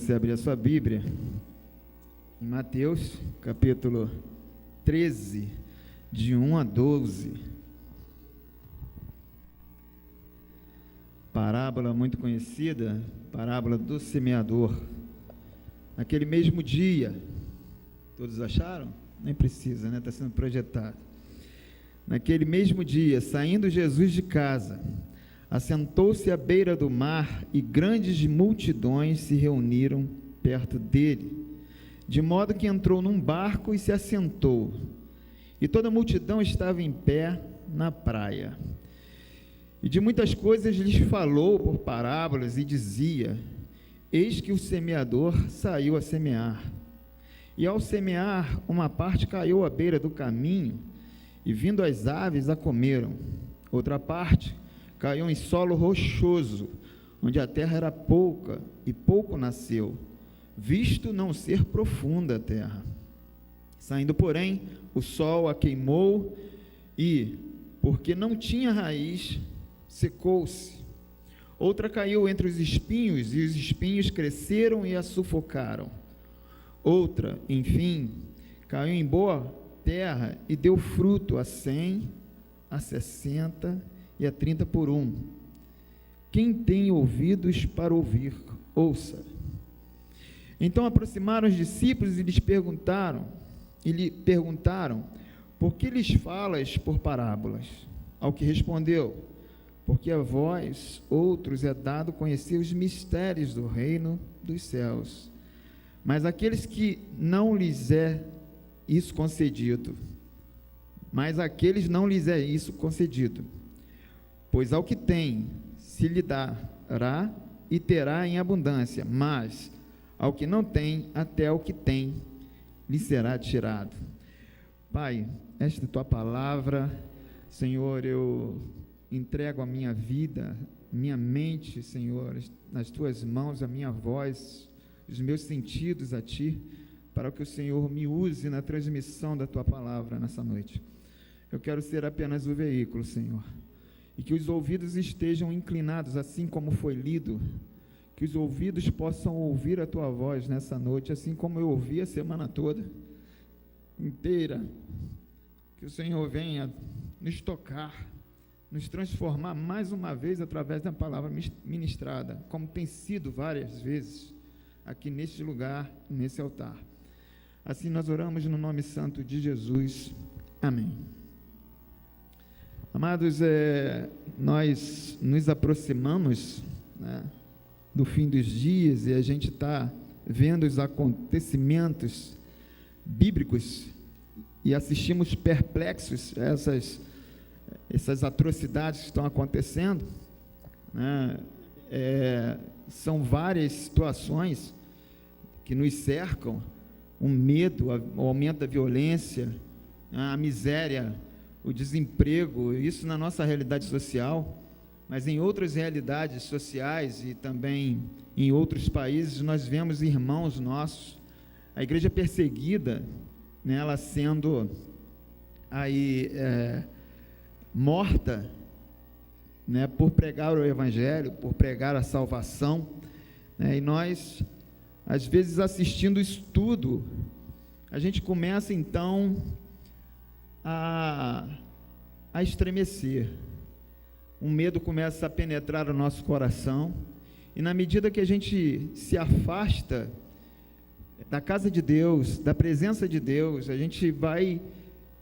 você abrir a sua Bíblia em Mateus, capítulo 13, de 1 a 12. Parábola muito conhecida, parábola do semeador. Naquele mesmo dia, todos acharam? Nem precisa, né? Está sendo projetado. Naquele mesmo dia, saindo Jesus de casa, assentou-se à beira do mar e grandes multidões se reuniram perto dele, de modo que entrou num barco e se assentou, e toda a multidão estava em pé na praia. E de muitas coisas lhes falou por parábolas e dizia: eis que o semeador saiu a semear. E ao semear, uma parte caiu à beira do caminho, e vindo as aves a comeram. Outra parte caiu em solo rochoso, onde a terra era pouca, e pouco nasceu, visto não ser profunda a terra. Saindo, porém, o sol a queimou, e, porque não tinha raiz, secou-se. Outra caiu entre os espinhos, e os espinhos cresceram e a sufocaram. Outra, enfim, caiu em boa terra e deu fruto a 100, a 60 e a 30 por um. Quem tem ouvidos para ouvir, ouça. Então aproximaram os discípulos e lhe perguntaram: por que lhes falas por parábolas? Ao que respondeu: porque a vós, outros, é dado conhecer os mistérios do reino dos céus, mas aqueles que não lhes é isso concedido, pois ao que tem se lhe dará e terá em abundância, mas ao que não tem, até o que tem lhe será tirado. Pai, esta é a tua palavra, Senhor, eu entrego a minha vida, minha mente, Senhor, nas tuas mãos, a minha voz, os meus sentidos a ti, para que o Senhor me use na transmissão da tua palavra nessa noite. Eu quero ser apenas o veículo, Senhor, e que os ouvidos estejam inclinados, assim como foi lido, que os ouvidos possam ouvir a tua voz nessa noite, assim como eu ouvi a semana toda, inteira. Que o Senhor venha nos tocar, nos transformar mais uma vez através da palavra ministrada, como tem sido várias vezes aqui neste lugar, nesse altar. Assim nós oramos no nome santo de Jesus. Amém. Amados, nós nos aproximamos, né, do fim dos dias, e a gente está vendo os acontecimentos bíblicos e assistimos perplexos a essas atrocidades que estão acontecendo, né? São várias situações que nos cercam, o medo, o aumento da violência, a miséria, o desemprego, isso na nossa realidade social, mas em outras realidades sociais e também em outros países nós vemos irmãos nossos, a igreja perseguida, né, ela sendo aí morta, né, por pregar o evangelho, por pregar a salvação, né, e nós, às vezes, assistindo isso tudo, a gente começa então a estremecer, um medo começa a penetrar o nosso coração, e na medida que a gente se afasta da casa de Deus, da presença de Deus, a gente vai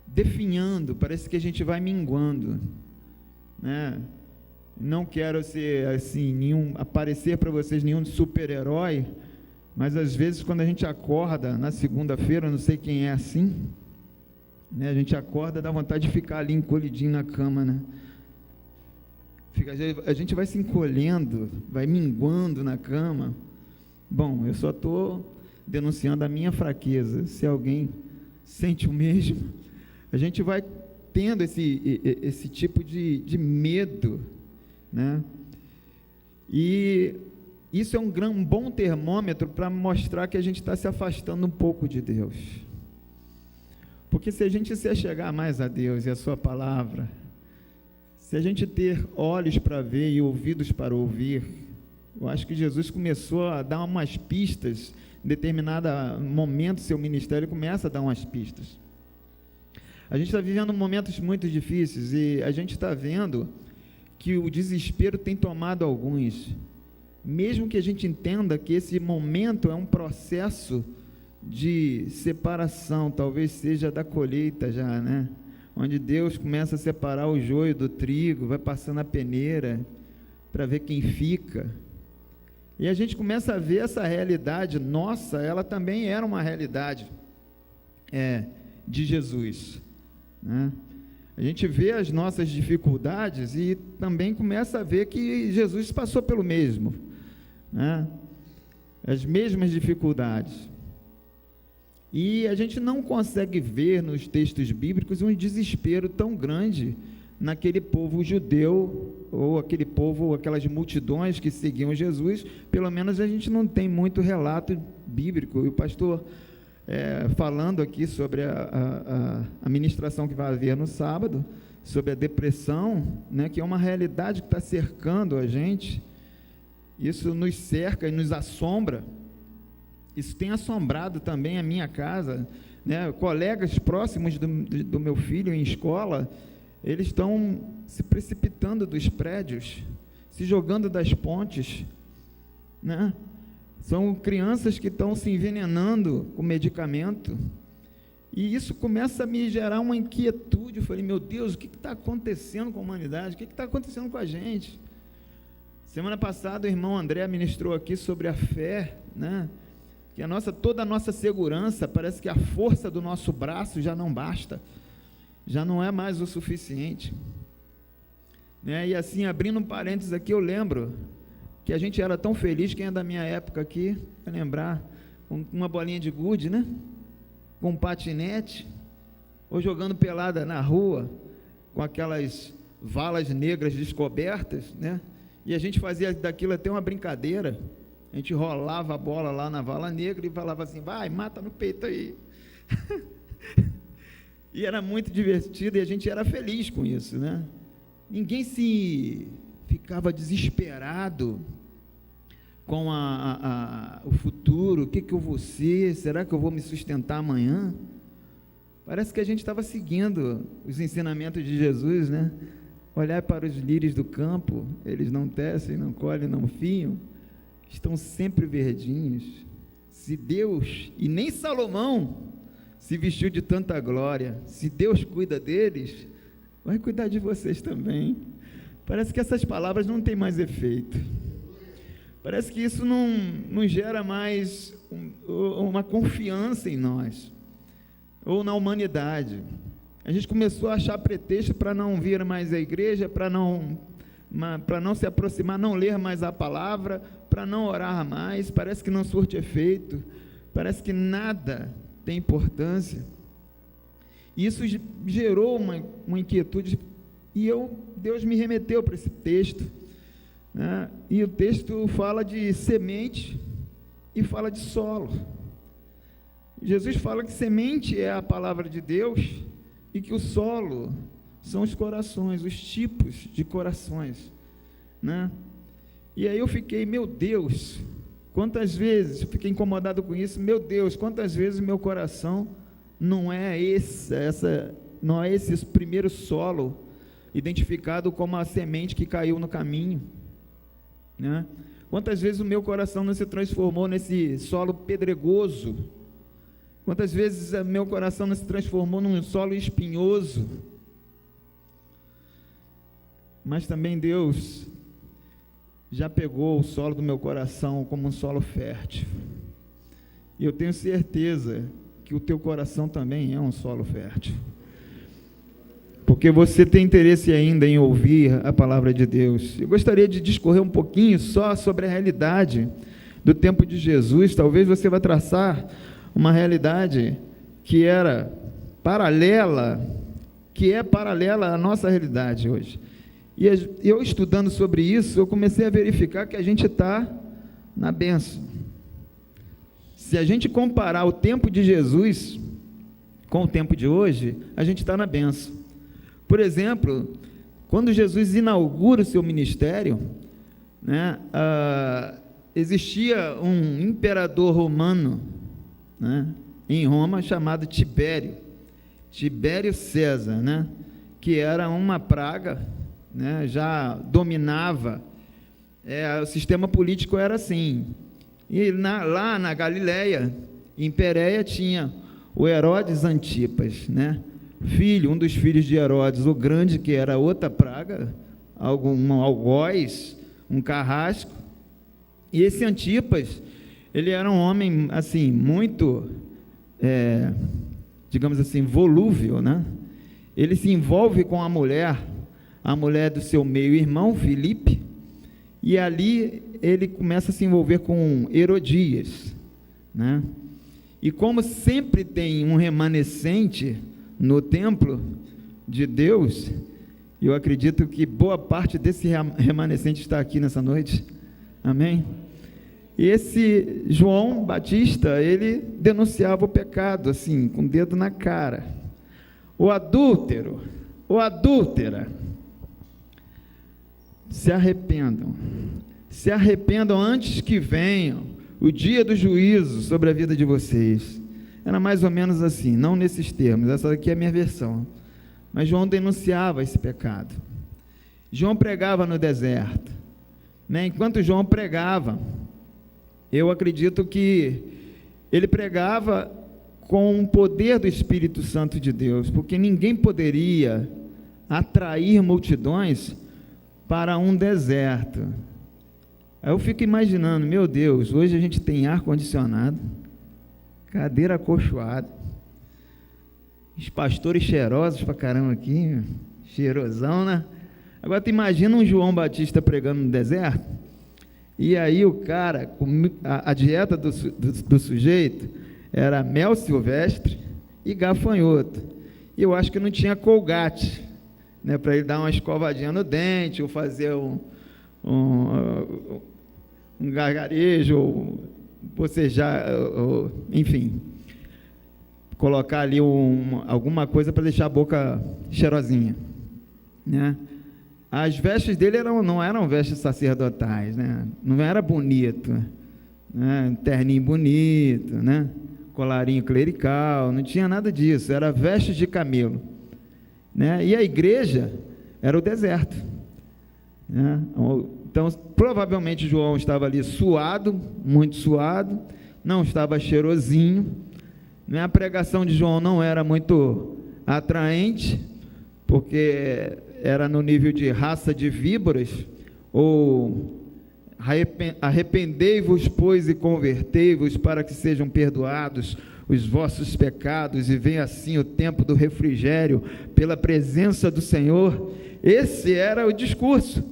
definhando, parece que a gente vai minguando, né? Não quero ser assim, aparecer para vocês nenhum super-herói, mas às vezes quando a gente acorda na segunda-feira, não sei quem é assim, né? A gente acorda, dá vontade de ficar ali encolhidinho na cama, né? A gente vai se encolhendo, vai minguando na cama. Bom, eu só estou denunciando a minha fraqueza. Se alguém sente o mesmo, a gente vai tendo esse tipo de medo, né? E isso é um bom termômetro para mostrar que a gente está se afastando um pouco de Deus. Porque se a gente se achegar mais a Deus e a sua palavra, se a gente ter olhos para ver e ouvidos para ouvir, Eu acho que Jesus começou a dar umas pistas, em determinado momento do seu ministério, começa a dar umas pistas. A gente está vivendo momentos muito difíceis e a gente está vendo que o desespero tem tomado alguns. Mesmo que a gente entenda que esse momento é um processo de separação, talvez seja da colheita já, né? Onde Deus começa a separar o joio do trigo, vai passando a peneira para ver quem fica. E a gente começa a ver essa realidade nossa, ela também era uma realidade de Jesus, né? A gente vê as nossas dificuldades e também começa a ver que Jesus passou pelo mesmo, né? As mesmas dificuldades. E a gente não consegue ver nos textos bíblicos um desespero tão grande naquele povo judeu, ou aquele povo, aquelas multidões que seguiam Jesus. Pelo menos a gente não tem muito relato bíblico. E o pastor, falando aqui sobre a ministração que vai haver no sábado, sobre a depressão, né, que é uma realidade que está cercando a gente, isso nos cerca e nos assombra. Isso tem assombrado também a minha casa, né? Colegas próximos do meu filho em escola, eles estão se precipitando dos prédios, se jogando das pontes, né? São crianças que estão se envenenando com medicamento, e isso começa a me gerar uma inquietude. Eu falei, meu Deus, o que está acontecendo com a humanidade? O que está acontecendo com a gente? Semana passada o irmão André ministrou aqui sobre a fé, né? Que toda a nossa segurança, parece que a força do nosso braço já não basta, já não é mais o suficiente, né? E assim, abrindo um parênteses aqui, eu lembro que a gente era tão feliz, quem é da minha época aqui, vai lembrar, com uma bolinha de gude, né? Com um patinete, ou jogando pelada na rua, com aquelas valas negras descobertas, né? E a gente fazia daquilo até uma brincadeira. A gente rolava a bola lá na vala negra e falava assim, vai, mata no peito aí. E era muito divertido e a gente era feliz com isso, né? Ninguém se ficava desesperado com o futuro. O que eu vou ser? Será que eu vou me sustentar amanhã? Parece que a gente estava seguindo os ensinamentos de Jesus, né? Olhar para os lírios do campo, eles não tecem, não colhem, não fiam, estão sempre verdinhos. Se Deus, e nem Salomão se vestiu de tanta glória, se Deus cuida deles, vai cuidar de vocês também. Parece que essas palavras não têm mais efeito. Parece que isso não gera mais uma confiança em nós, ou na humanidade. A gente começou a achar pretexto para não vir mais à igreja, para não se aproximar, não ler mais a palavra, para não orar mais. Parece que não surte efeito, parece que nada tem importância. Isso gerou uma inquietude, e Deus me remeteu para esse texto, né? E o texto fala de semente e fala de solo. Jesus fala que semente é a palavra de Deus e que o solo são os corações, os tipos de corações, né? E aí eu fiquei, meu Deus, quantas vezes, eu fiquei incomodado com isso, meu Deus, quantas vezes o meu coração não é esse primeiro solo, identificado como a semente que caiu no caminho, né? Quantas vezes o meu coração não se transformou nesse solo pedregoso? Quantas vezes o meu coração não se transformou num solo espinhoso? Mas também Deus já pegou o solo do meu coração como um solo fértil. E eu tenho certeza que o teu coração também é um solo fértil. Porque você tem interesse ainda em ouvir a palavra de Deus. Eu gostaria de discorrer um pouquinho só sobre a realidade do tempo de Jesus. Talvez você vá traçar uma realidade que é paralela à nossa realidade hoje. E eu estudando sobre isso, eu comecei a verificar que a gente está na bênção. Se a gente comparar o tempo de Jesus com o tempo de hoje, a gente está na bênção. Por exemplo, quando Jesus inaugura o seu ministério, né, existia um imperador romano, né, em Roma, chamado Tibério César, né, que era uma praga, né, já dominava, o sistema político era assim. E lá na Galileia, em Pérea, tinha o Herodes Antipas, né, um dos filhos de Herodes, o grande, que era outra praga, um algoz, um carrasco. E esse Antipas, ele era um homem, assim, muito, digamos assim, volúvel, né? Ele se envolve com a mulher do seu meio-irmão, Filipe, e ali ele começa a se envolver com Herodias, né? E como sempre tem um remanescente no templo de Deus, eu acredito que boa parte desse remanescente está aqui nessa noite, amém? Esse João Batista, ele denunciava o pecado, assim, com o dedo na cara. O adúltero, ou adúltera, se arrependam antes que venham o dia do juízo sobre a vida de vocês. Era mais ou menos assim, não nesses termos, essa daqui é a minha versão, mas João denunciava esse pecado. João pregava no deserto, né? Enquanto João pregava, eu acredito que ele pregava com o poder do Espírito Santo de Deus, porque ninguém poderia atrair multidões para um deserto. Aí eu fico imaginando, meu Deus, hoje a gente tem ar-condicionado, cadeira acolchoada, os pastores cheirosos pra caramba aqui, cheirosão, né? Agora tu imagina um João Batista pregando no deserto, e aí o cara, a dieta do sujeito era mel silvestre e gafanhoto, e eu acho que não tinha Colgate, né, para ele dar uma escovadinha no dente, ou fazer um gargarejo, ou bocejar, enfim, colocar ali alguma coisa para deixar a boca cheirosinha, né? As vestes dele não eram vestes sacerdotais, né? Não era bonito, né? Terninho bonito, né? Colarinho clerical, não tinha nada disso, era vestes de camelo, né? E a igreja era o deserto, né? Então, provavelmente João estava ali suado, muito suado, não estava cheirosinho, né? A pregação de João não era muito atraente, porque era no nível de raça de víboras, ou arrependei-vos, pois, e convertei-vos, para que sejam perdoados os vossos pecados, e venha assim o tempo do refrigério, pela presença do Senhor. Esse era o discurso,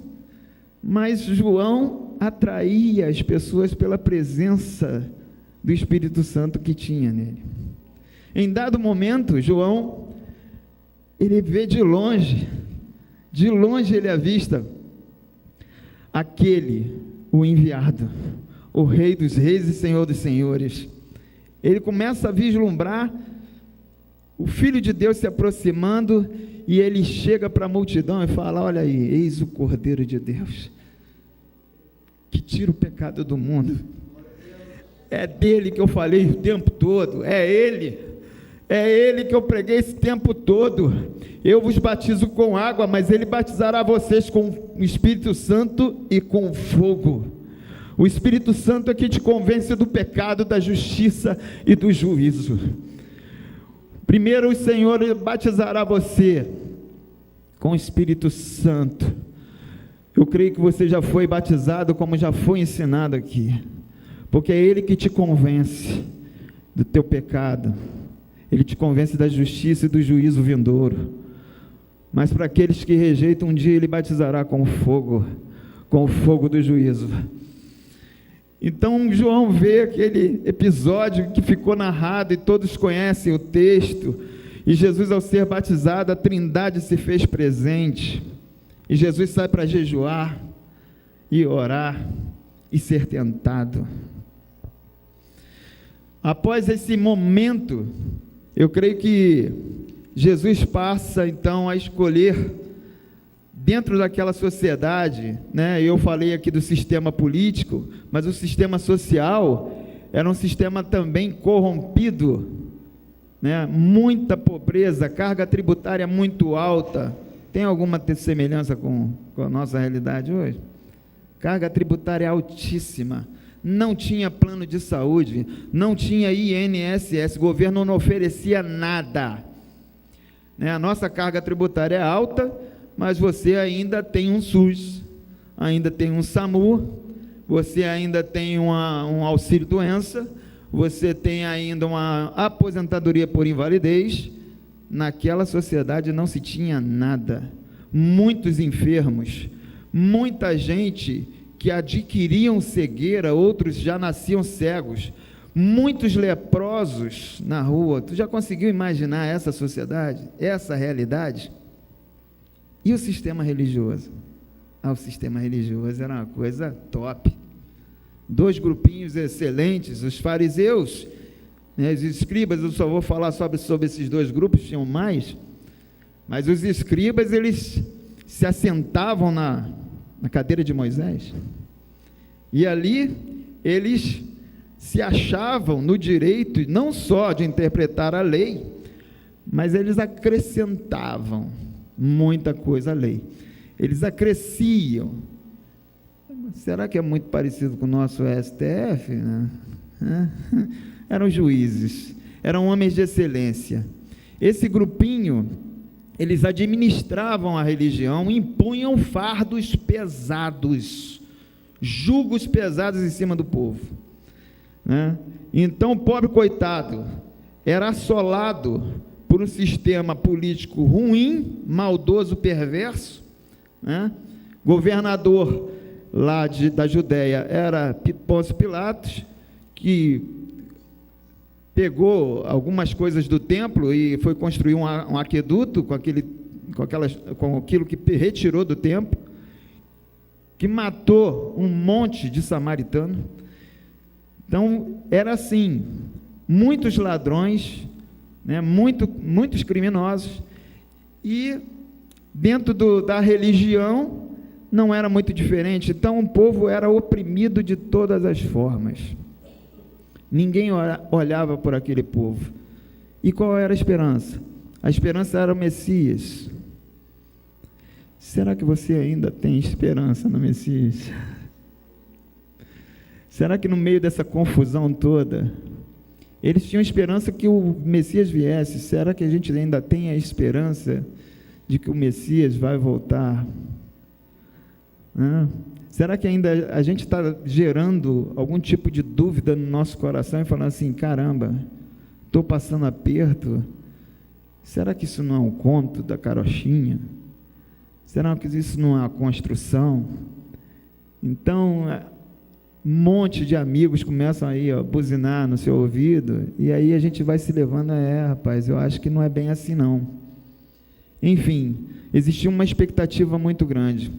mas João atraía as pessoas pela presença do Espírito Santo que tinha nele. Em dado momento, João, ele vê de longe ele avista o enviado, o Rei dos Reis e Senhor dos Senhores. Ele começa a vislumbrar o Filho de Deus se aproximando, e ele chega para a multidão e fala: olha aí, eis o Cordeiro de Deus, que tira o pecado do mundo. É dele que eu falei o tempo todo, é ele que eu preguei esse tempo todo. Eu vos batizo com água, mas ele batizará vocês com o Espírito Santo e com fogo. O Espírito Santo é que te convence do pecado, da justiça e do juízo. Primeiro o Senhor batizará você com o Espírito Santo. Eu creio que você já foi batizado, como já foi ensinado aqui, porque é ele que te convence do teu pecado, ele te convence da justiça e do juízo vindouro. Mas para aqueles que rejeitam, um dia ele batizará com o fogo do juízo. Então João vê aquele episódio que ficou narrado, e todos conhecem o texto, e Jesus, ao ser batizado, a Trindade se fez presente, e Jesus sai para jejuar, e orar, e ser tentado. Após esse momento, eu creio que Jesus passa então a escolher dentro daquela sociedade, né, eu falei aqui do sistema político, mas o sistema social era um sistema também corrompido, né, muita pobreza, carga tributária muito alta. Tem alguma semelhança com a nossa realidade hoje? Carga tributária altíssima, não tinha plano de saúde, não tinha INSS, o governo não oferecia nada, né? A nossa carga tributária é alta, mas você ainda tem um SUS, ainda tem um SAMU, você ainda tem um auxílio-doença, você tem ainda uma aposentadoria por invalidez. Naquela sociedade não se tinha nada, muitos enfermos, muita gente que adquiriam cegueira, outros já nasciam cegos, muitos leprosos na rua. Tu já conseguiu imaginar essa sociedade, essa realidade? E o sistema religioso? O sistema religioso era uma coisa top. 2 grupinhos excelentes, os fariseus, né, os escribas. Eu só vou falar sobre esses 2 grupos, tinham mais, mas os escribas, eles se assentavam na cadeira de Moisés, e ali eles se achavam no direito, não só de interpretar a lei, mas eles acrescentavam muita coisa à lei, eles acresciam. Será que é muito parecido com o nosso STF? Né? Eram juízes, eram homens de excelência. Esse grupinho, eles administravam a religião, impunham fardos pesados, julgos pesados em cima do povo, né? Então o pobre coitado era assolado por um sistema político ruim, maldoso, perverso, né? Governador lá da Judéia era Pôncio Pilatos, que pegou algumas coisas do templo e foi construir um aqueduto com aquilo que retirou do templo, que matou um monte de samaritano. Então era assim, muitos ladrões, né, muitos criminosos, e dentro da religião não era muito diferente. Então o povo era oprimido de todas as formas, ninguém olhava por aquele povo. E qual era a esperança? A esperança era o Messias. Será que você ainda tem esperança no Messias? Será que no meio dessa confusão toda, eles tinham esperança que o Messias viesse? Será que a gente ainda tem a esperança de que o Messias vai voltar? Será que ainda a gente está gerando algum tipo de dúvida no nosso coração e falando assim, caramba, estou passando aperto, será que isso não é um conto da carochinha? Será que isso não é uma construção? Então, um monte de amigos começam aí a buzinar no seu ouvido, e aí a gente vai se levando, rapaz, eu acho que não é bem assim não. Enfim, existia uma expectativa muito grande.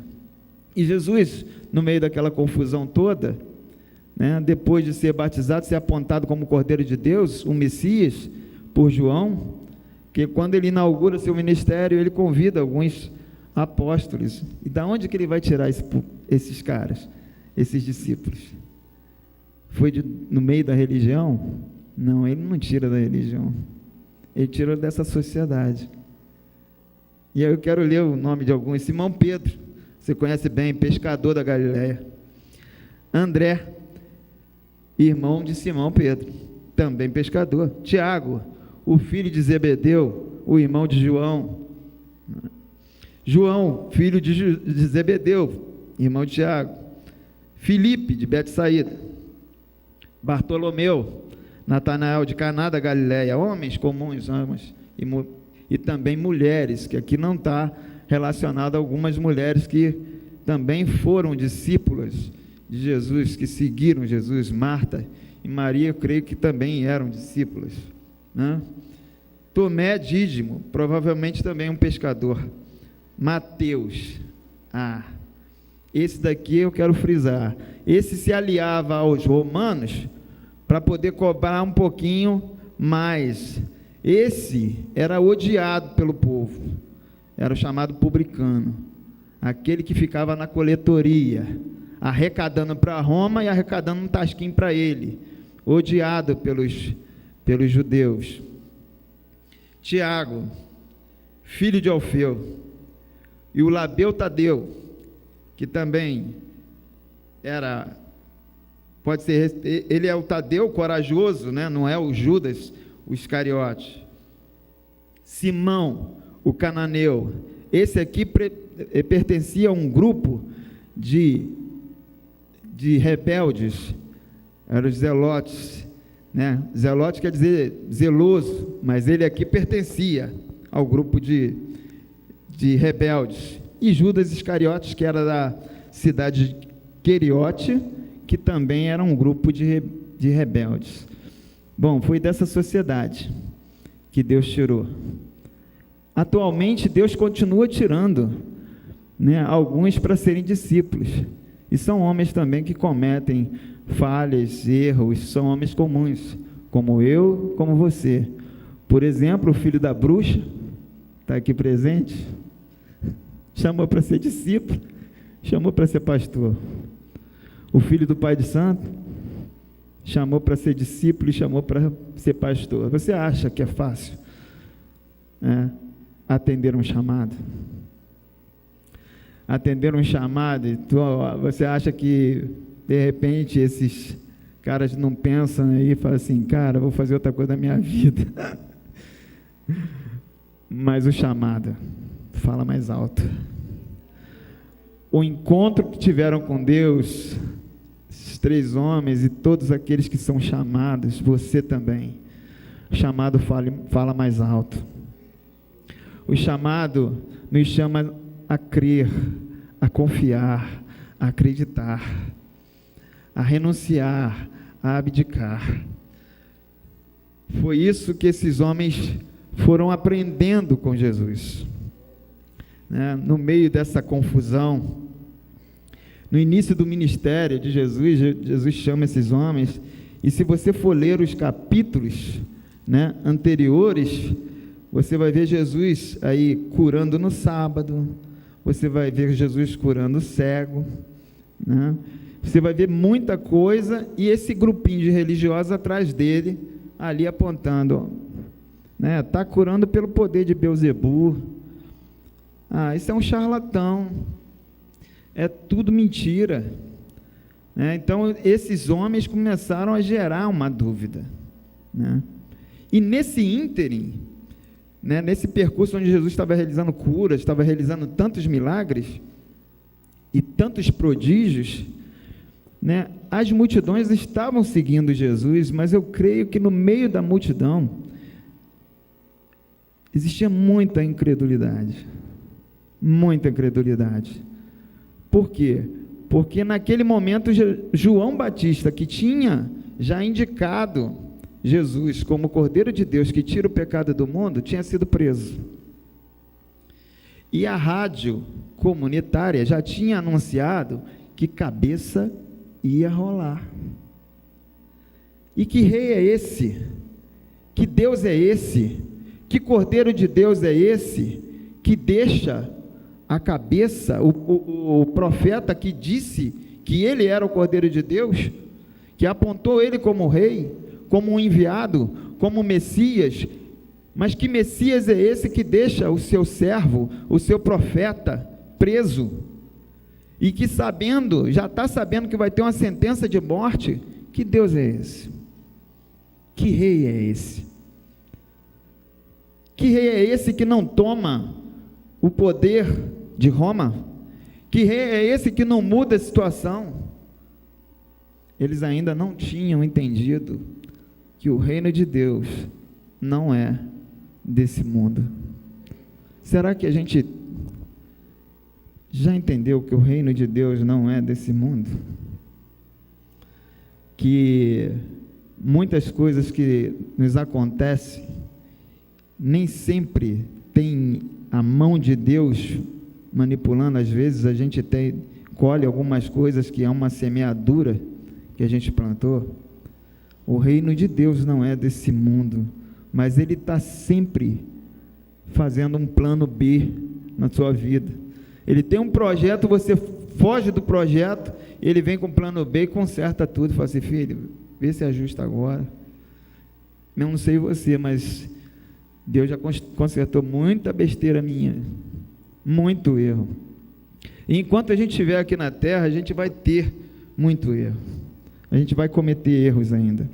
E Jesus, no meio daquela confusão toda, né, depois de ser batizado, ser apontado como Cordeiro de Deus, o Messias, por João, que quando ele inaugura seu ministério, ele convida alguns apóstolos. E da onde que ele vai tirar esses caras, esses discípulos? Foi no meio da religião? Não, ele não tira da religião, ele tira dessa sociedade. E aí eu quero ler o nome de alguns. Simão Pedro, você conhece bem, pescador da Galileia. André, irmão de Simão Pedro, também pescador. Tiago, o filho de Zebedeu, o irmão de João. João, filho de Zebedeu, irmão de Tiago. Filipe, de Betsaída. Bartolomeu, Natanael, de Caná da Galileia. Homens comuns, homens, e também mulheres, que aqui não está relacionado a algumas mulheres que também foram discípulas de Jesus, que seguiram Jesus. Marta e Maria, eu creio que também eram discípulas, né? Tomé Dídimo, provavelmente também um pescador. Mateus, esse daqui eu quero frisar, esse se aliava aos romanos para poder cobrar um pouquinho mais. Esse era odiado pelo povo, era chamado publicano, aquele que ficava na coletoria, arrecadando para Roma e arrecadando um tasquinho para ele, odiado pelos judeus. Tiago, filho de Alfeu, e o Labeu Tadeu, que também pode ser, ele é o Tadeu corajoso, né? Não é o Judas, o Iscariote. Simão, o cananeu, esse aqui pertencia a um grupo de rebeldes, eram os zelotes, né? Zelote quer dizer zeloso, mas ele aqui pertencia ao grupo de rebeldes. E Judas Iscariotes, que era da cidade de Queriote, que também era um grupo de rebeldes. Bom, foi dessa sociedade que Deus tirou. Atualmente, Deus continua tirando, né, alguns para serem discípulos. E são homens também que cometem falhas, erros, são homens comuns, como eu, como você. Por exemplo, o filho da bruxa, está aqui presente, chamou para ser discípulo, chamou para ser pastor. O filho do pai de santo chamou para ser discípulo e chamou para ser pastor. Você acha que é fácil atender um chamado? Atender um chamado, você acha que de repente esses caras não pensam aí e falam assim, cara, vou fazer outra coisa da minha vida. Mas o chamado fala mais alto. O encontro que tiveram com Deus, esses 3 homens e todos aqueles que são chamados, você também, o chamado fala mais alto. O chamado nos chama a crer, a confiar, a acreditar, a renunciar, a abdicar. Foi isso que esses homens foram aprendendo com Jesus, né? No meio dessa confusão, no início do ministério de Jesus, Jesus chama esses homens, e se você for ler os capítulos, né, anteriores, você vai ver Jesus aí curando no sábado, você vai ver Jesus curando o cego, né? Você vai ver muita coisa, e esse grupinho de religiosos atrás dele, ali apontando, né? Está curando pelo poder de Beelzebu. Isso é um charlatão, é tudo mentira, né? Então esses homens começaram a gerar uma dúvida, né? E nesse ínterim, né, nesse percurso onde Jesus estava realizando curas, estava realizando tantos milagres e tantos prodígios, né, as multidões estavam seguindo Jesus, mas eu creio que no meio da multidão existia muita incredulidade. Muita incredulidade. Por quê? Porque naquele momento João Batista, que tinha já indicado Jesus como o Cordeiro de Deus que tira o pecado do mundo, tinha sido preso. E a rádio comunitária já tinha anunciado que cabeça ia rolar. E que rei é esse? Que Deus é esse? Que Cordeiro de Deus é esse que deixa a cabeça, o profeta que disse que ele era o Cordeiro de Deus, que apontou ele como rei, como um enviado, como Messias, mas que Messias é esse que deixa o seu servo, o seu profeta, preso, e que já está sabendo que vai ter uma sentença de morte? Que Deus é esse? Que rei é esse? Que rei é esse que não toma o poder de Roma? Que rei é esse que não muda a situação? Eles ainda não tinham entendido que o reino de Deus não é desse mundo. Será que a gente já entendeu que o reino de Deus não é desse mundo? Que muitas coisas que nos acontecem nem sempre tem a mão de Deus manipulando. Às vezes a gente colhe algumas coisas que é uma semeadura que a gente plantou. O reino de Deus não é desse mundo, mas Ele está sempre fazendo um plano B na sua vida. Ele tem um projeto, você foge do projeto, ele vem com o plano B e conserta tudo, fala assim: filho, vê se ajusta agora. Eu não sei você, mas Deus já consertou muita besteira minha, muito erro. E enquanto a gente estiver aqui na terra, a gente vai ter muito erro, a gente vai cometer erros ainda,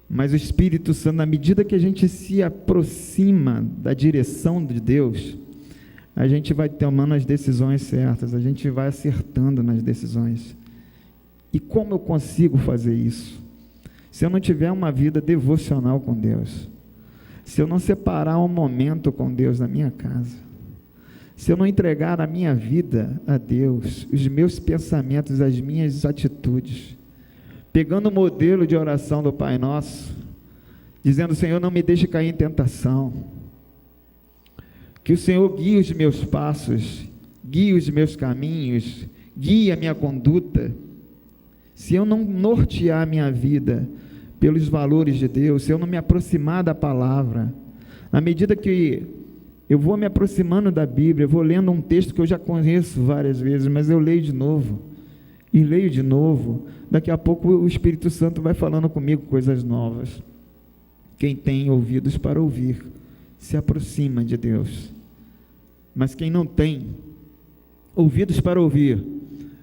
mas o Espírito Santo, na medida que a gente se aproxima da direção de Deus, a gente vai tomando as decisões certas, a gente vai acertando nas decisões. E como eu consigo fazer isso? Se eu não tiver uma vida devocional com Deus, se eu não separar um momento com Deus na minha casa, se eu não entregar a minha vida a Deus, os meus pensamentos, as minhas atitudes, pegando o modelo de oração do Pai Nosso, dizendo: Senhor, não me deixe cair em tentação, que o Senhor guie os meus passos, guie os meus caminhos, guie a minha conduta. Se eu não nortear a minha vida pelos valores de Deus, se eu não me aproximar da palavra, à medida que eu vou me aproximando da Bíblia, eu vou lendo um texto que eu já conheço várias vezes, mas eu leio de novo, e leio de novo, daqui a pouco o Espírito Santo vai falando comigo coisas novas. Quem tem ouvidos para ouvir, se aproxima de Deus. Mas quem não tem ouvidos para ouvir,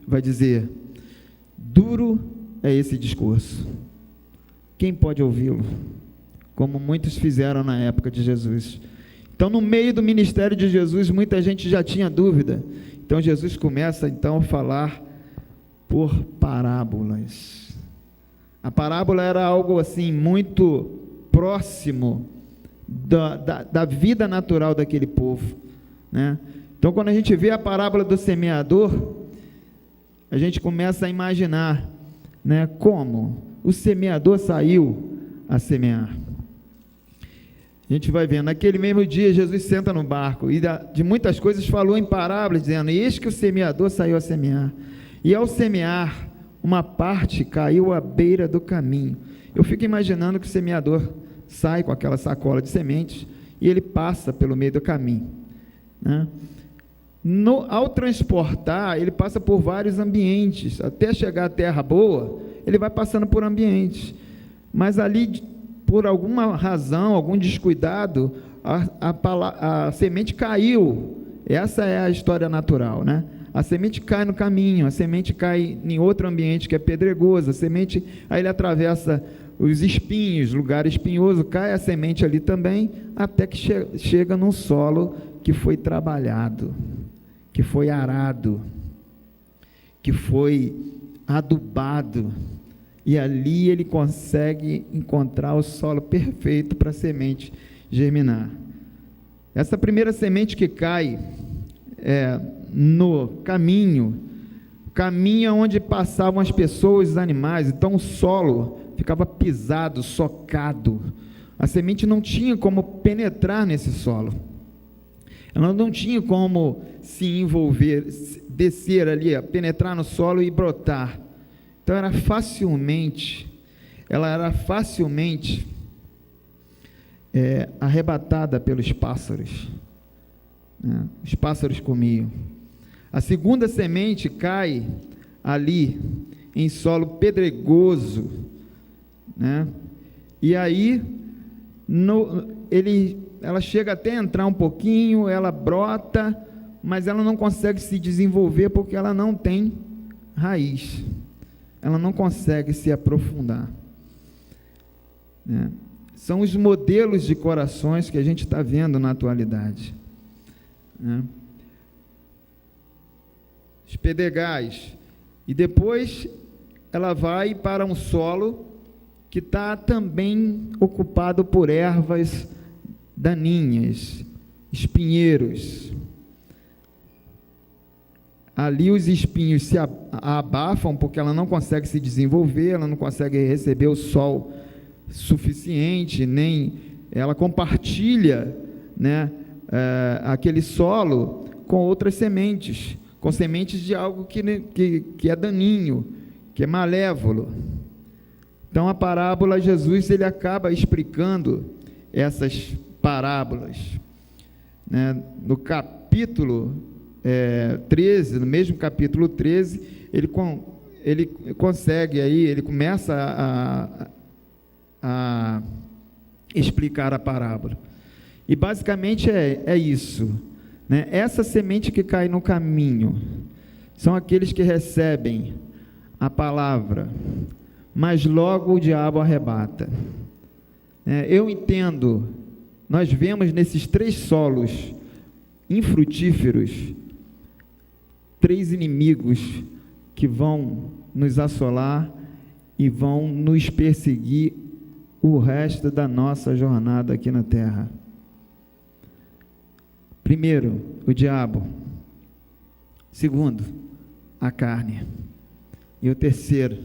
vai dizer: duro é esse discurso, quem pode ouvi-lo? Como muitos fizeram na época de Jesus. Então, no meio do ministério de Jesus, muita gente já tinha dúvida. Então, Jesus começa então a falar por parábolas. A parábola era algo assim muito próximo da vida natural daquele povo, né? Então, quando a gente vê a parábola do semeador, a gente começa a imaginar, né, como o semeador saiu a semear. A gente vai vendo, naquele mesmo dia Jesus senta no barco, e de muitas coisas falou em parábolas, dizendo: eis que o semeador saiu a semear, e ao semear, uma parte caiu à beira do caminho. Eu fico imaginando que o semeador sai com aquela sacola de sementes, e ele passa pelo meio do caminho, né? Ao transportar, ele passa por vários ambientes, até chegar à terra boa, ele vai passando por ambientes, mas ali, por alguma razão, algum descuidado, a semente caiu. Essa é a história natural, né? A semente cai no caminho, a semente cai em outro ambiente que é pedregoso, a semente, aí ele atravessa os espinhos, lugar espinhoso, cai a semente ali também, até que chega num solo que foi trabalhado, que foi arado, que foi adubado, e ali ele consegue encontrar o solo perfeito para a semente germinar. Essa primeira semente que cai no caminho onde passavam as pessoas e os animais, então o solo ficava pisado, socado, a semente não tinha como penetrar nesse solo, ela não tinha como se envolver, descer ali, penetrar no solo e brotar. Então ela era facilmente arrebatada pelos pássaros, né? Os pássaros comiam. A segunda semente cai ali em solo pedregoso, né? E aí ela chega até a entrar um pouquinho, ela brota, mas ela não consegue se desenvolver porque ela não tem raiz, ela não consegue se aprofundar, né? São os modelos de corações que a gente está vendo na atualidade, né? Os pedregais, e depois ela vai para um solo que está também ocupado por ervas daninhas, espinheiros. Ali os espinhos se abafam porque ela não consegue se desenvolver, ela não consegue receber o sol suficiente, nem ela compartilha, né, aquele solo com outras sementes, com sementes de algo que é daninho, que é malévolo. Então a parábola, Jesus ele acaba explicando essas parábolas, né? No capítulo 13, no mesmo capítulo 13, ele consegue aí, ele começa a explicar a parábola. E basicamente é isso, né? Essa semente que cai no caminho são aqueles que recebem a palavra, mas logo o diabo arrebata. Eu entendo, nós vemos nesses 3 solos infrutíferos, 3 inimigos que vão nos assolar e vão nos perseguir o resto da nossa jornada aqui na terra. Primeiro, o diabo. Segundo, a carne. E o terceiro,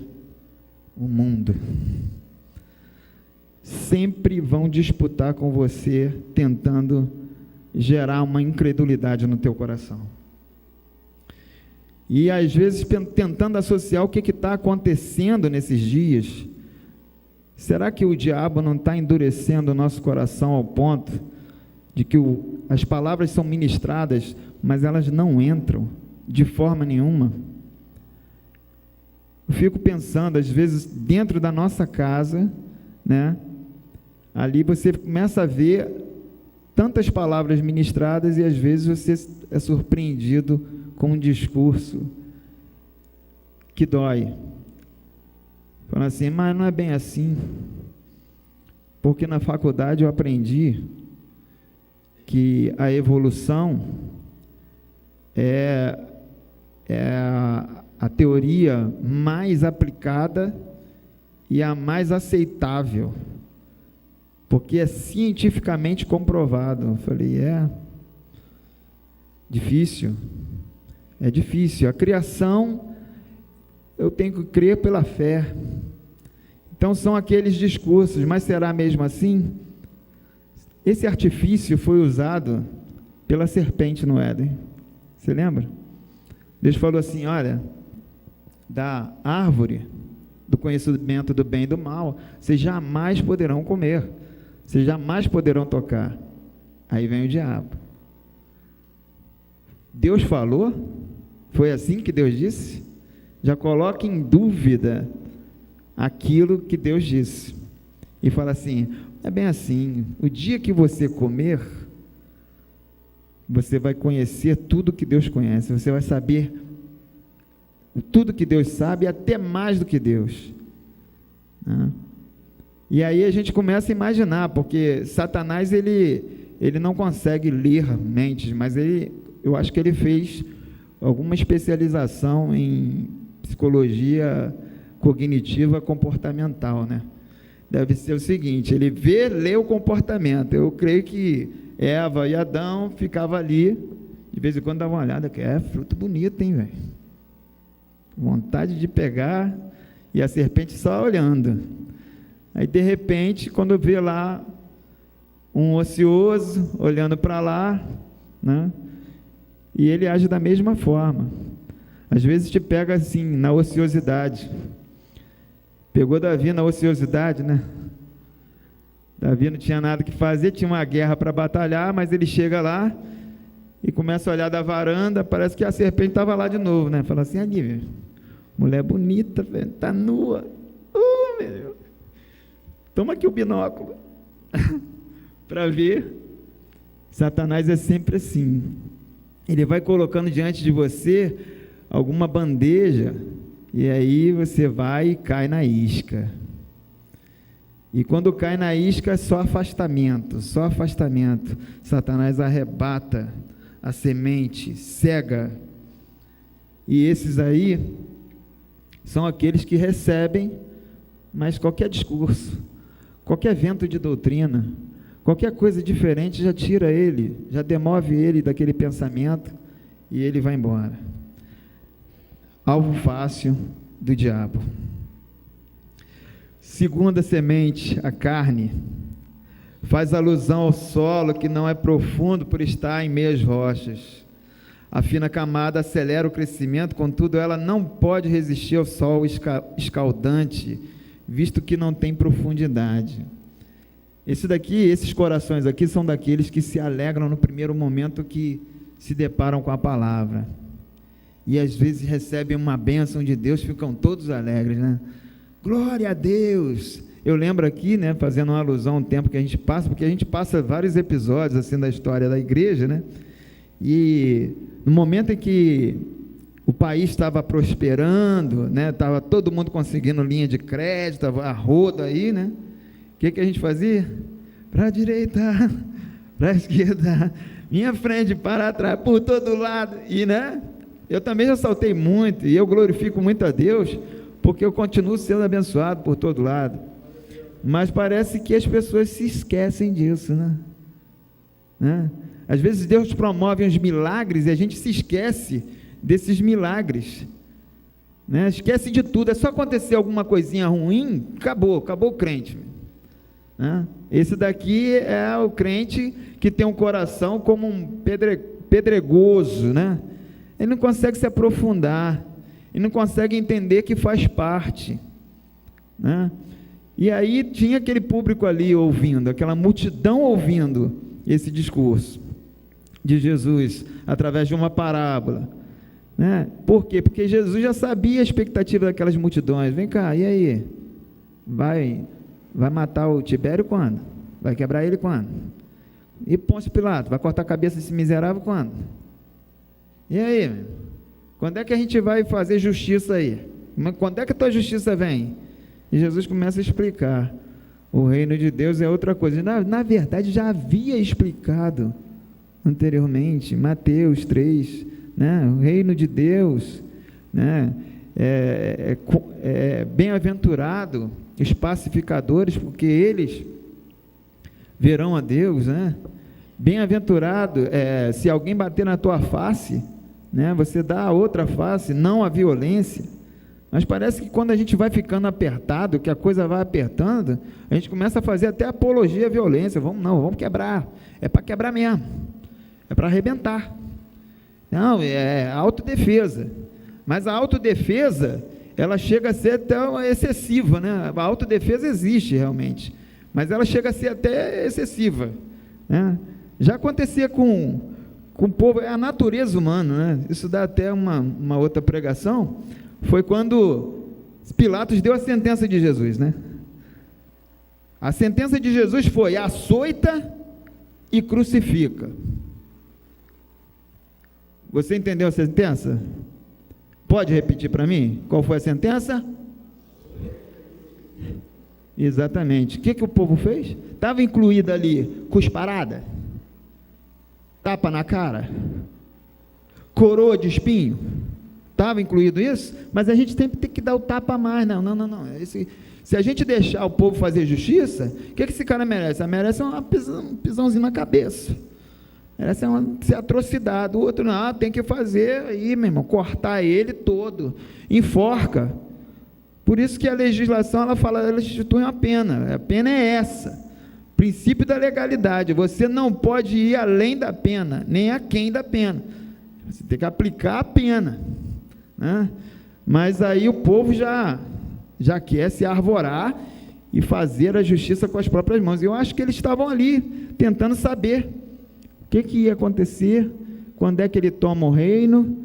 o mundo. Sempre vão disputar com você, tentando gerar uma incredulidade no teu coração. E às vezes tentando associar o que está acontecendo nesses dias. Será que o diabo não está endurecendo o nosso coração ao ponto de que as palavras são ministradas, mas elas não entram de forma nenhuma? Eu fico pensando, às vezes, dentro da nossa casa, né? Ali você começa a ver tantas palavras ministradas e às vezes você é surpreendido com um discurso que dói. Falando assim, mas não é bem assim, porque na faculdade eu aprendi que a evolução é a teoria mais aplicada e a mais aceitável, porque é cientificamente comprovado. Eu falei, difícil, é difícil. A criação, eu tenho que crer pela fé. Então são aqueles discursos, mas será mesmo assim? Esse artifício foi usado pela serpente no Éden. Você lembra? Deus falou assim, olha, da árvore do conhecimento do bem e do mal, vocês jamais poderão comer, vocês jamais poderão tocar. Aí vem o diabo. Deus falou? Foi assim que Deus disse? Já coloca em dúvida aquilo que Deus disse. E fala assim, é bem assim, o dia que você comer, você vai conhecer tudo que Deus conhece, você vai saber tudo que Deus sabe, até mais do que Deus. E aí a gente começa a imaginar, porque Satanás, ele não consegue ler mentes, mas eu acho que ele fez alguma especialização em psicologia cognitiva comportamental, né? Deve ser o seguinte, ele lê o comportamento. Eu creio que Eva e Adão ficavam ali, de vez em quando davam uma olhada, que fruto bonito, hein, velho? Vontade de pegar, e a serpente só olhando. Aí, de repente, quando vê lá um ocioso olhando para lá, né? E ele age da mesma forma. Às vezes te pega assim, na ociosidade. Pegou Davi na ociosidade, né? Davi não tinha nada que fazer, tinha uma guerra para batalhar, mas ele chega lá e começa a olhar da varanda, parece que a serpente estava lá de novo, né? Fala assim, ali, mulher bonita, está nua. Meu. Toma aqui o binóculo para ver. Satanás é sempre assim. Ele vai colocando diante de você alguma bandeja, e aí você vai e cai na isca. E quando cai na isca, é só afastamento, só afastamento. Satanás arrebata a semente, cega. E esses aí são aqueles que recebem, mas qualquer discurso, qualquer vento de doutrina, qualquer coisa diferente já tira ele, já demove ele daquele pensamento e ele vai embora. Alvo fácil do diabo. Segunda semente, a carne, faz alusão ao solo que não é profundo por estar em meias rochas. A fina camada acelera o crescimento, contudo ela não pode resistir ao sol escaldante, visto que não tem profundidade. Esses corações aqui são daqueles que se alegram no primeiro momento que se deparam com a palavra. E às vezes recebem uma bênção de Deus, ficam todos alegres, né? Glória a Deus! Eu lembro aqui, né, fazendo uma alusão ao tempo que a gente passa, porque a gente passa vários episódios assim da história da igreja, né? E no momento em que o país estava prosperando, né, estava todo mundo conseguindo linha de crédito, a roda aí, né? O que a gente fazia? Para a direita, para a esquerda, minha frente, para trás, por todo lado, e né? Eu também já saltei muito, e eu glorifico muito a Deus, porque eu continuo sendo abençoado por todo lado. Mas parece que as pessoas se esquecem disso, né? Às vezes Deus promove uns milagres e a gente se esquece desses milagres, né? Esquece de tudo, é só acontecer alguma coisinha ruim, acabou o crente, né? Esse daqui é o crente que tem um coração como um pedregoso, né? Ele não consegue se aprofundar, ele não consegue entender que faz parte, né? E aí tinha aquele público ali ouvindo, aquela multidão ouvindo esse discurso de Jesus, através de uma parábola, né? Por quê? Porque Jesus já sabia a expectativa daquelas multidões. Vem cá, e aí? Vai matar o Tibério quando? Vai quebrar ele quando? E Pôncio Pilato, vai cortar a cabeça desse miserável quando? E aí? Quando é que a gente vai fazer justiça aí? Quando é que a tua justiça vem? E Jesus começa a explicar, o reino de Deus é outra coisa. Na verdade, já havia explicado anteriormente, Mateus 3, né? O reino de Deus, né? Bem-aventurado os pacificadores, porque eles verão a Deus, né? Bem-aventurado, se alguém bater na tua face, né? Você dá a outra face, não a violência. Mas parece que quando a gente vai ficando apertado, que a coisa vai apertando, a gente começa a fazer até apologia à violência. Vamos quebrar. É para quebrar mesmo. É para arrebentar. Não, é autodefesa. Mas a autodefesa, ela chega a ser até excessiva, né? A autodefesa existe realmente, mas ela chega a ser até excessiva, né? Já acontecia com o povo, é a natureza humana, né? Isso dá até uma outra pregação. Foi quando Pilatos deu a sentença de Jesus, né? A sentença de Jesus foi: açoita e crucifica. Você entendeu a sentença? Pode repetir para mim? Qual foi a sentença? Exatamente. O que o povo fez? Estava incluída ali cusparada, tapa na cara, coroa de espinho. Estava incluído isso? Mas a gente sempre tem que dar o tapa a mais. Não. Se a gente deixar o povo fazer justiça, o que esse cara merece? Merece um pisãozinho na cabeça. Merece ser atrocidade. O outro, não, tem que fazer aí, meu irmão, cortar ele todo, enforca. Por isso que a legislação, ela institui uma pena. A pena é essa. Princípio da legalidade. Você não pode ir além da pena, nem aquém da pena. Você tem que aplicar a pena, né? Mas aí o povo já quer se arvorar e fazer a justiça com as próprias mãos. Eu acho que eles estavam ali tentando saber o que ia acontecer, quando é que ele toma o reino,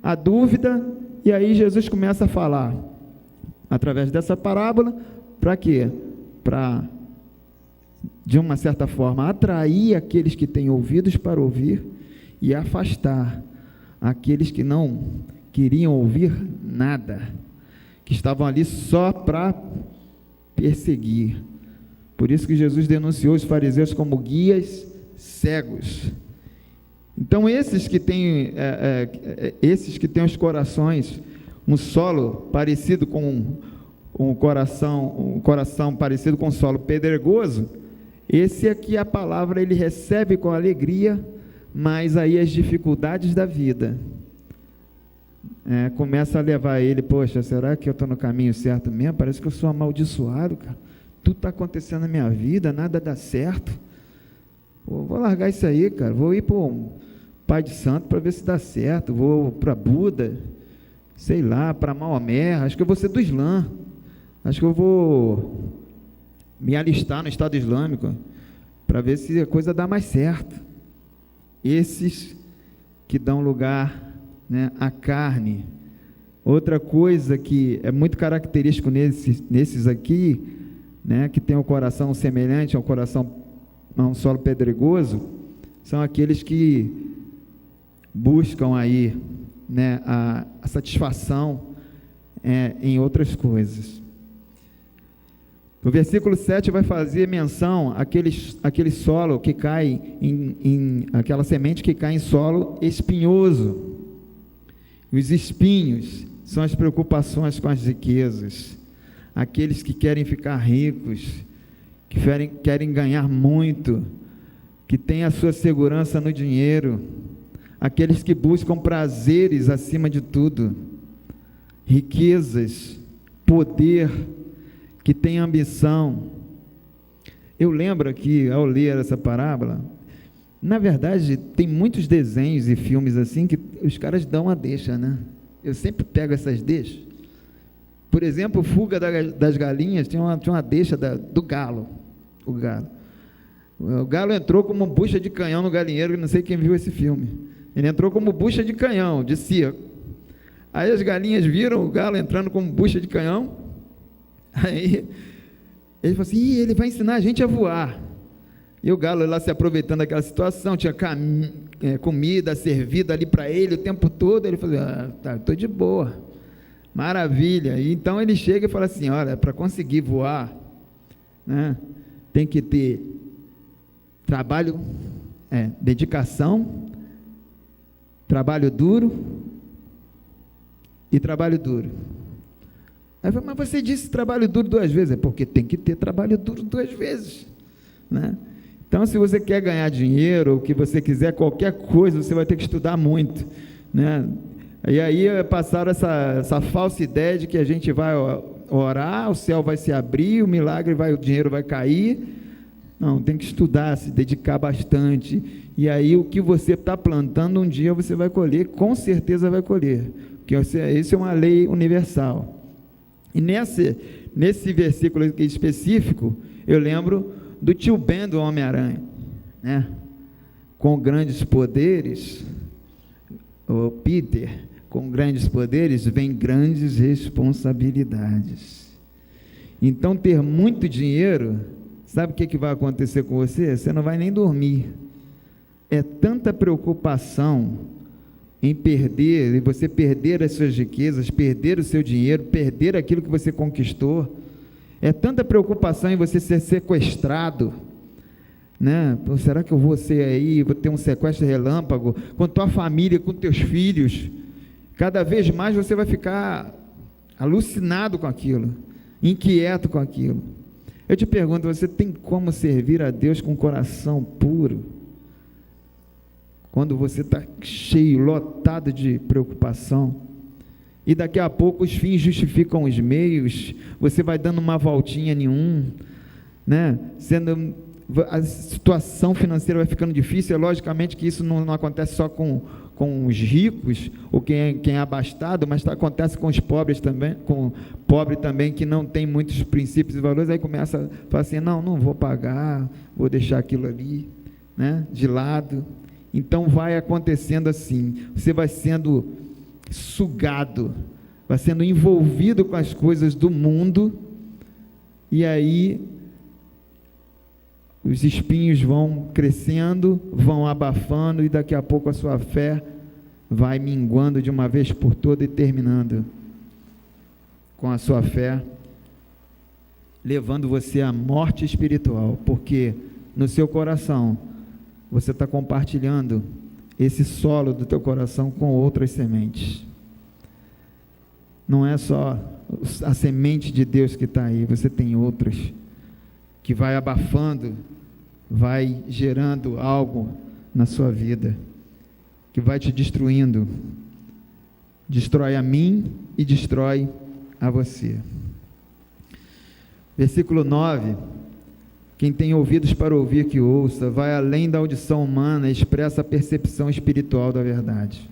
a dúvida. E aí Jesus começa a falar através dessa parábola. Para quê? Para, de uma certa forma, atrair aqueles que têm ouvidos para ouvir e afastar aqueles que não queriam ouvir nada, que estavam ali só para perseguir. Por isso que Jesus denunciou os fariseus como guias cegos. Então esses que têm os corações, um solo parecido com um coração parecido com um solo pedregoso, esse aqui a palavra ele recebe com alegria, mas aí as dificuldades da vida começa a levar ele: poxa, será que eu estou no caminho certo mesmo? Parece que eu sou amaldiçoado, cara. Tudo está acontecendo na minha vida, nada dá certo. Pô, vou largar isso aí, cara. Vou ir para o Pai de Santo para ver se dá certo. Vou para Buda, sei lá, para Maomé. Acho que eu vou ser do Islã. Acho que eu vou me alistar no Estado Islâmico para ver se a coisa dá mais certo. Esses que dão lugar, né, à carne. Outra coisa que é muito característico nesses aqui, né, que tem o coração semelhante ao coração a um solo pedregoso, são aqueles que buscam aí, né, a satisfação em outras coisas. O versículo 7 vai fazer menção àquele solo que cai aquela semente que cai em solo espinhoso. Os espinhos são as preocupações com as riquezas, aqueles que querem ficar ricos, que querem ganhar muito, que têm a sua segurança no dinheiro, aqueles que buscam prazeres acima de tudo, riquezas, poder, que têm ambição. Eu lembro aqui, ao ler essa parábola, na verdade, tem muitos desenhos e filmes assim, que os caras dão a deixa, né? Eu sempre pego essas deixas. Por exemplo, Fuga das Galinhas, tinha uma deixa do galo. O galo entrou como bucha de canhão no galinheiro, não sei quem viu esse filme. Ele entrou como bucha de canhão, de circo. Aí as galinhas viram o galo entrando como bucha de canhão. Aí ele falou assim: ele vai ensinar a gente a voar. E o galo lá se aproveitando daquela situação, tinha comida servida ali para ele o tempo todo. Ele falou: tá, estou de boa, maravilha. E então ele chega e fala assim: olha, para conseguir voar, né, tem que ter trabalho, dedicação, trabalho duro e trabalho duro. Aí eu falei: mas você disse trabalho duro 2 vezes. É porque tem que ter trabalho duro 2 vezes, né? Então, se você quer ganhar dinheiro, ou que você quiser qualquer coisa, você vai ter que estudar muito, né? E aí passaram essa falsa ideia de que a gente vai orar, o céu vai se abrir, o dinheiro vai cair. Não, tem que estudar, se dedicar bastante. E aí o que você está plantando, um dia você vai colher, com certeza vai colher. Porque isso é uma lei universal. E nesse versículo específico, eu lembro do tio Ben do Homem-Aranha, né? Com grandes poderes, o Peter, com grandes poderes vem grandes responsabilidades. Então, ter muito dinheiro, sabe o que vai acontecer com você? Você não vai nem dormir. É tanta preocupação em perder, em você perder as suas riquezas, perder o seu dinheiro, perder aquilo que você conquistou. É tanta preocupação em você ser sequestrado, né? Pô, será que eu vou ser aí, vou ter um sequestro relâmpago com tua família, com teus filhos? Cada vez mais você vai ficar alucinado com aquilo, inquieto com aquilo. Eu te pergunto, você tem como servir a Deus com um coração puro? Quando você está cheio, lotado de preocupação, e daqui a pouco os fins justificam os meios, você vai dando uma voltinha nenhum, né? A situação financeira vai ficando difícil. É logicamente que isso não acontece só com os ricos, ou quem é abastado, mas acontece com os pobres também, com o pobre também, que não tem muitos princípios e valores. Aí começa a falar assim: não vou pagar, vou deixar aquilo ali, né, de lado. Então vai acontecendo assim, você vai sendo sugado, vai sendo envolvido com as coisas do mundo, e aí os espinhos vão crescendo, vão abafando, e daqui a pouco a sua fé vai minguando de uma vez por todas, e terminando com a sua fé, levando você à morte espiritual, porque no seu coração você está compartilhando esse solo do teu coração com outras sementes. Não é só a semente de Deus que está aí, você tem outras, que vai abafando, vai gerando algo na sua vida, que vai te destruindo, destrói a mim e destrói a você. Versículo 9: quem tem ouvidos para ouvir, que ouça. Vai além da audição humana, expressa a percepção espiritual da verdade.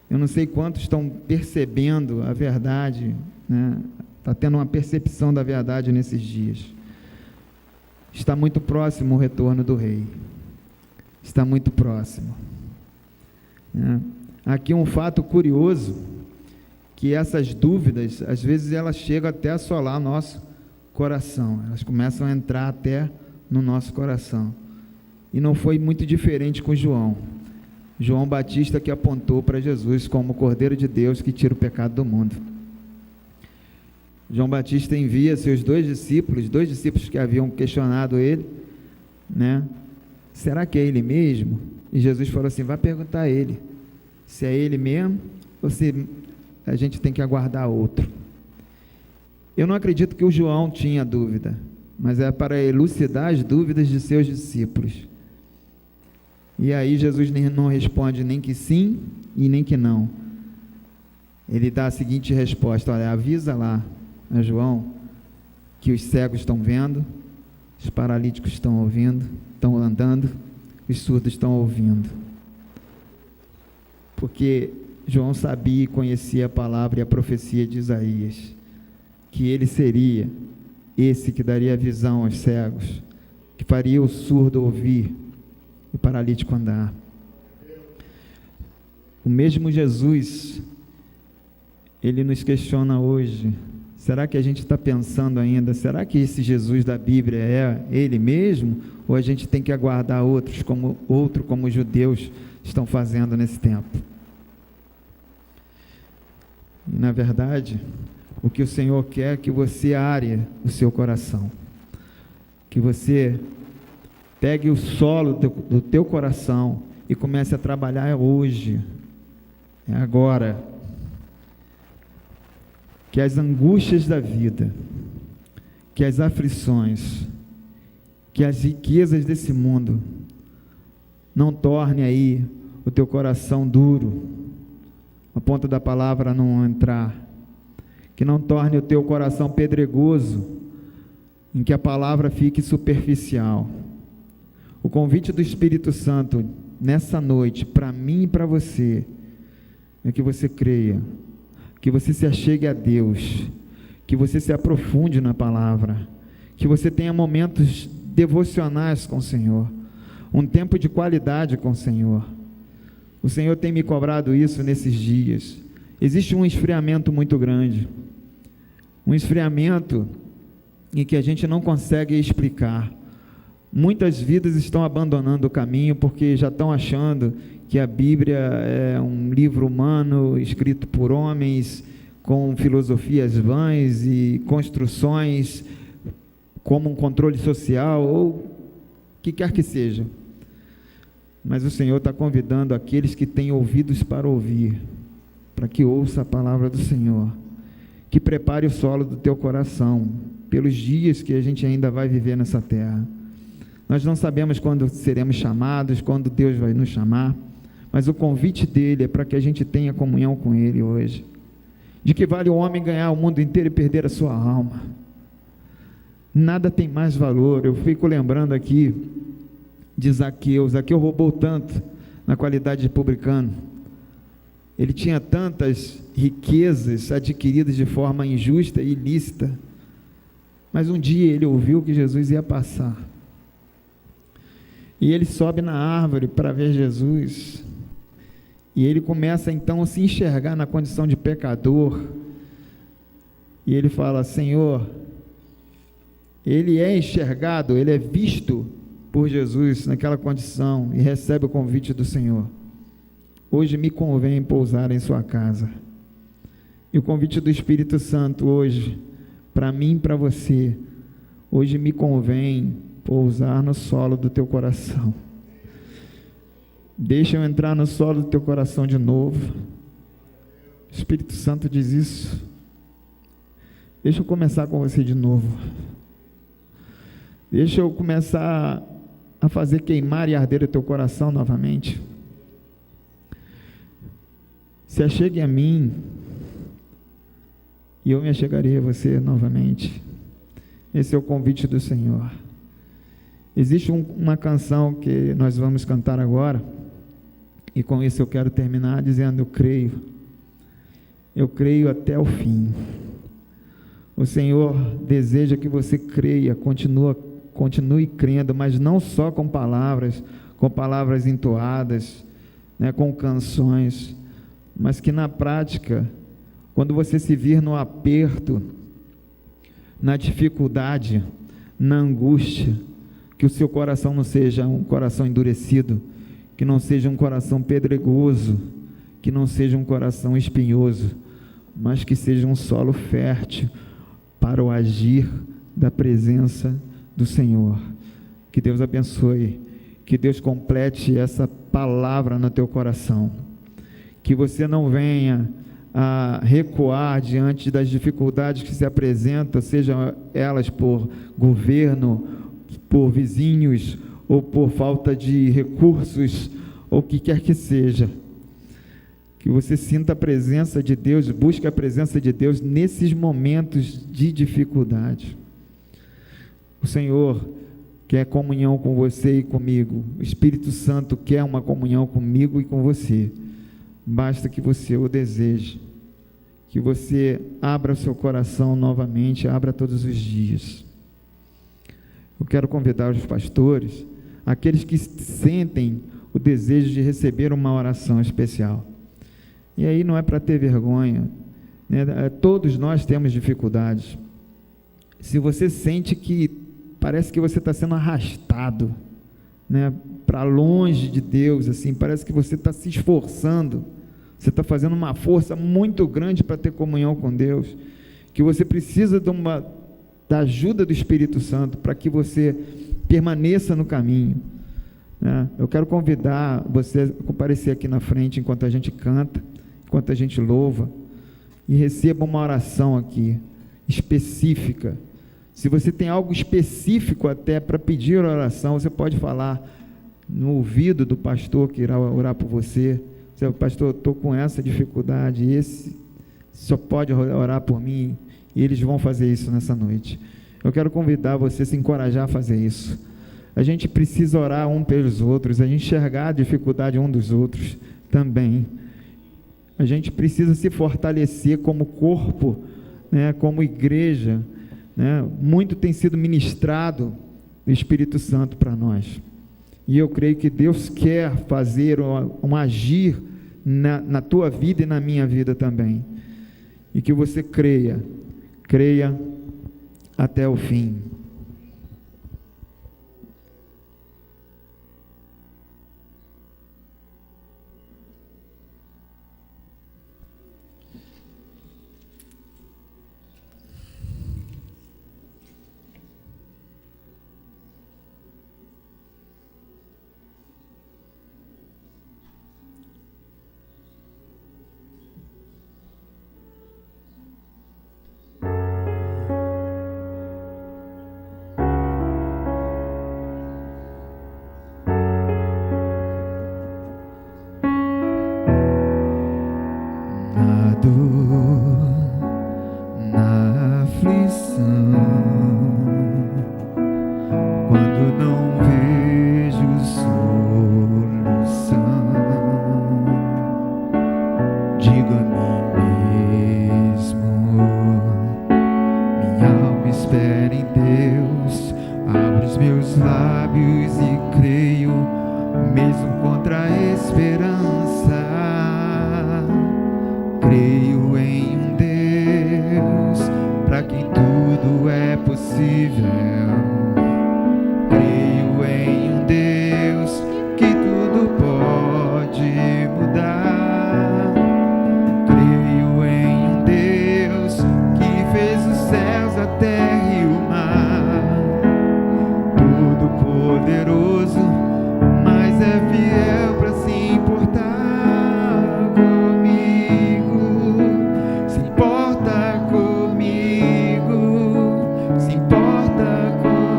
Eu não sei quantos estão percebendo a verdade, né? Está tendo uma percepção da verdade nesses dias. Está muito próximo o retorno do Rei. Está muito próximo. né? Aqui um fato curioso, que essas dúvidas, às vezes elas chegam até a assolar nosso coração, elas começam a entrar até no nosso coração, e não foi muito diferente com João Batista, que apontou para Jesus como o Cordeiro de Deus que tira o pecado do mundo. João Batista envia seus dois discípulos que haviam questionado ele, né? Será que é ele mesmo? E Jesus falou assim: vai perguntar a ele, se é ele mesmo, ou se a gente tem que aguardar outro. Eu não acredito que o João tinha dúvida, mas é para elucidar as dúvidas de seus discípulos. E aí Jesus não responde nem que sim e nem que não. Ele dá a seguinte resposta: olha, avisa lá a João que os cegos estão vendo, os paralíticos estão ouvindo, estão andando, os surdos estão ouvindo. Porque João sabia e conhecia a palavra e a profecia de Isaías, que ele seria esse que daria visão aos cegos, que faria o surdo ouvir, o paralítico andar. O mesmo Jesus, ele nos questiona hoje: será que a gente está pensando ainda, será que esse Jesus da Bíblia é ele mesmo? Ou a gente tem que aguardar como os judeus estão fazendo nesse tempo? E na verdade, o que o Senhor quer é que você are o seu coração, que você pegue o solo do teu coração e comece a trabalhar hoje, é agora, que as angústias da vida, que as aflições, que as riquezas desse mundo não torne aí o teu coração duro, a ponto da palavra não entrar, que não torne o teu coração pedregoso, em que a palavra fique superficial. O convite do Espírito Santo nessa noite, para mim e para você, é que você creia, que você se achegue a Deus, que você se aprofunde na palavra, que você tenha momentos devocionais com o Senhor, um tempo de qualidade com o Senhor. O Senhor tem me cobrado isso nesses dias. Existe um esfriamento muito grande, um esfriamento em que a gente não consegue explicar. Muitas vidas estão abandonando o caminho porque já estão achando que a Bíblia é um livro humano escrito por homens com filosofias vãs e construções como um controle social ou o que quer que seja. Mas o Senhor está convidando aqueles que têm ouvidos para ouvir, para que ouça a palavra do Senhor, que prepare o solo do teu coração pelos dias que a gente ainda vai viver nessa terra. Nós não sabemos quando seremos chamados, quando Deus vai nos chamar, mas o convite dele é para que a gente tenha comunhão com ele hoje. De que vale o homem ganhar o mundo inteiro e perder a sua alma? Nada tem mais valor. Eu fico lembrando aqui de Zaqueu. Zaqueu roubou tanto na qualidade de publicano. Ele tinha tantas riquezas adquiridas de forma injusta e ilícita, mas um dia ele ouviu que Jesus ia passar, e ele sobe na árvore para ver Jesus, e ele começa então a se enxergar na condição de pecador, e ele fala: Senhor, ele é enxergado, ele é visto por Jesus naquela condição, e recebe o convite do Senhor: hoje me convém pousar em sua casa. E o convite do Espírito Santo hoje, para mim e para você: hoje me convém pousar no solo do teu coração. Deixa eu entrar no solo do teu coração de novo. O Espírito Santo diz isso. Deixa eu começar com você de novo. Deixa eu começar a fazer queimar e arder o teu coração novamente. Se achegue a mim, e eu me achegarei a você novamente. Esse é o convite do Senhor. Existe uma canção que nós vamos cantar agora, e com isso eu quero terminar dizendo: eu creio até o fim. O Senhor deseja que você creia, continue crendo, mas não só com palavras entoadas, né, com canções, mas que na prática, quando você se vir no aperto, na dificuldade, na angústia, que o seu coração não seja um coração endurecido, que não seja um coração pedregoso, que não seja um coração espinhoso, mas que seja um solo fértil para o agir da presença do Senhor. Que Deus abençoe, que Deus complete essa palavra no teu coração, que você não venha a recuar diante das dificuldades que se apresentam, sejam elas por governo, por vizinhos, ou por falta de recursos, ou o que quer que seja. Que você sinta a presença de Deus, busque a presença de Deus nesses momentos de dificuldade. O Senhor quer comunhão com você e comigo. O Espírito Santo quer uma comunhão comigo e com você. Basta que você o deseje, que você abra o seu coração novamente, abra todos os dias. Eu quero convidar os pastores, aqueles que sentem o desejo de receber uma oração especial. E aí não é para ter vergonha, né? Todos nós temos dificuldades. Se você sente que parece que você está sendo arrastado, né, para longe de Deus, assim, parece que você está se esforçando, você está fazendo uma força muito grande para ter comunhão com Deus, que você precisa da ajuda do Espírito Santo para que você permaneça no caminho, né? Eu quero convidar você a comparecer aqui na frente enquanto a gente canta, enquanto a gente louva, e receba uma oração aqui, específica. Se você tem algo específico até para pedir oração, você pode falar no ouvido do pastor que irá orar por você. Você, pastor, estou com essa dificuldade, esse só pode orar por mim, e eles vão fazer isso nessa noite. Eu quero convidar você a se encorajar a fazer isso. A gente precisa orar um pelos outros, a gente enxergar a dificuldade um dos outros também. A gente precisa se fortalecer como corpo, né, como igreja, né? Muito tem sido ministrado do Espírito Santo para nós, e eu creio que Deus quer fazer um agir na tua vida e na minha vida também, e que você creia até o fim. Na aflição, quando não vejo solução, digo a mim mesmo: minha alma espera em Deus. Abro os meus lábios e creio, mesmo contra a esperança. Creio em um Deus para quem tudo é possível. Creio em um Deus que tudo pode mudar. Creio em um Deus que fez os céus, a terra e o mar. Todo poderoso, mas é fiel para se importar. Se importa comigo, se importa comigo.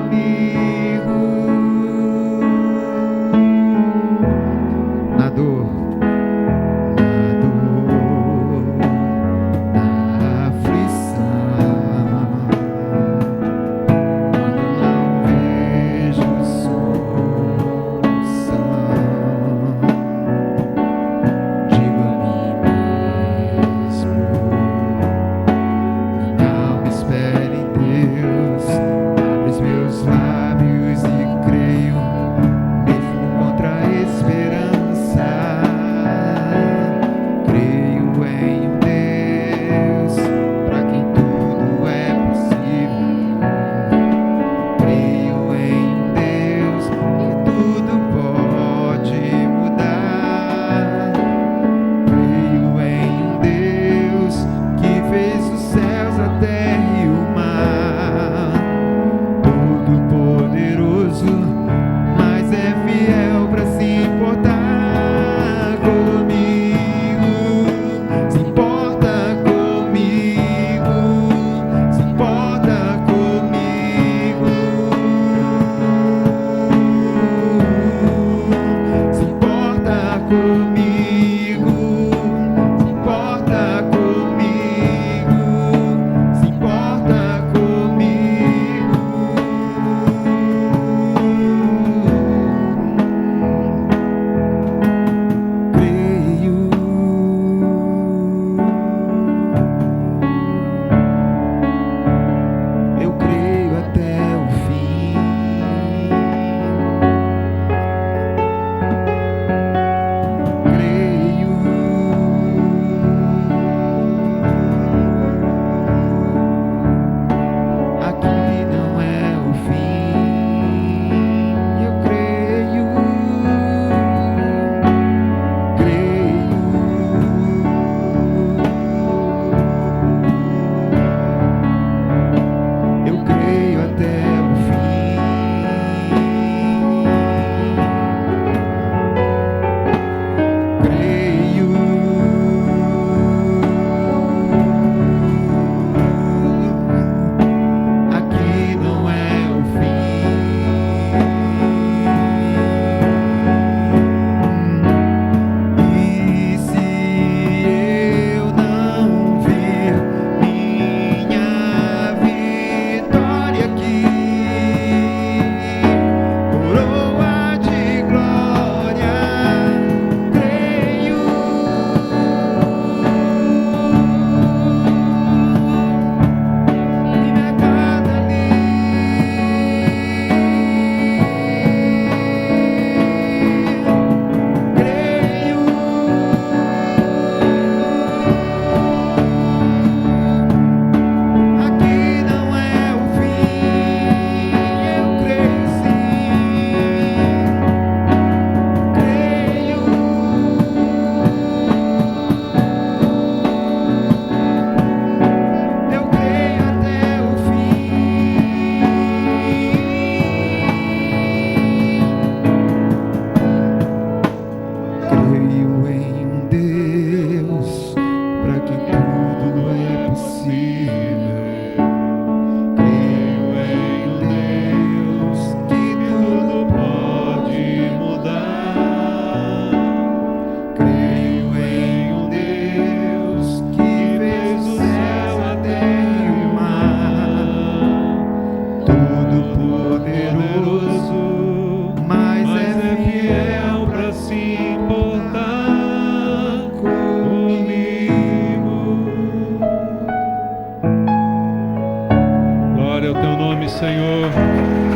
Senhor,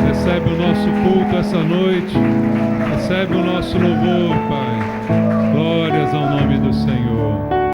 recebe o nosso culto essa noite, recebe o nosso louvor, Pai. Glórias ao nome